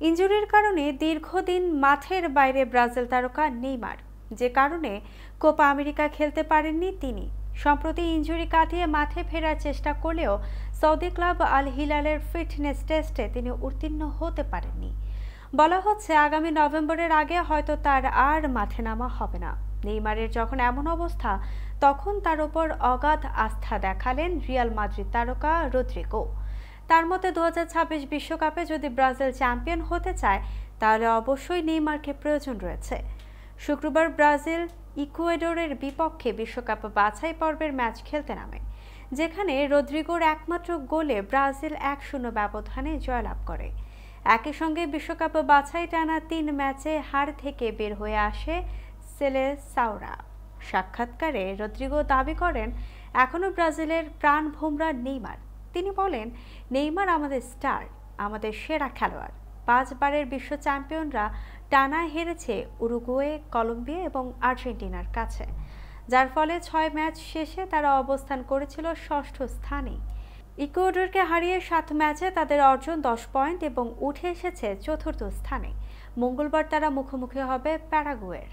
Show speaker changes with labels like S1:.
S1: ইনজুরির কারণে দীর্ঘদিন মাঠের বাইরে ব্রাজিল তারকা নেইমার, যে কারণে কোপা আমেরিকা খেলতে পারেননি তিনি। সম্প্রতি ইনজুরি কাটিয়ে মাঠে ফেরার চেষ্টা করলেও সৌদি ক্লাব আল হিলালের ফিটনেস টেস্টে তিনি উত্তীর্ণ হতে পারেননি। বলা হচ্ছে আগামী নভেম্বরের আগে হয়তো তার আর মাঠে নামা হবে না। নেইমারের যখন এমন অবস্থা, তখন তার উপর অগাধ আস্থা দেখালেন রিয়াল মাদ্রিদ তারকা রদ্রিগো। তার মতে 2026 বিশ্বকাপে যদি ব্রাজিল চ্যাম্পিয়ন হতে চায়, তাহলে অবশ্যই নেইমারকে প্রয়োজন রয়েছে। শুক্রবার ব্রাজিল ইকুয়েডরের বিপক্ষে বিশ্বকাপ বাছাই পর্বের ম্যাচ খেলতে নামে, যেখানে রদ্রিগোর একমাত্র গোলে ব্রাজিল 1-0 ব্যবধানে জয়লাভ করে। একই সঙ্গে বিশ্বকাপ বাছাই টানা 3 ম্যাচে হার থেকে বের হয়ে আসে সেলেসাওরা। সাক্ষাৎকারে রদ্রিগো দাবি করেন, এখনও ব্রাজিলের প্রাণভোমরা নেইমার। তিনি বলেন, নেইমার আমাদের স্টার, আমাদের সেরা খেলোয়াড়। 5 বারের বিশ্ব চ্যাম্পিয়নরা টানা হেরেছে উরুগুয়ে, কলম্বিয়া এবং আর্জেন্টিনার কাছে, যার ফলে 6 ম্যাচ শেষে তারা অবস্থান করেছিল 6ষ্ঠ স্থানে। ইকুয়েডরকে হারিয়ে 7 ম্যাচে তাদের অর্জন 10 পয়েন্ট এবং উঠে এসেছে 4র্থ স্থানে। মঙ্গলবার তারা মুখোমুখি হবে প্যারাগুয়ের।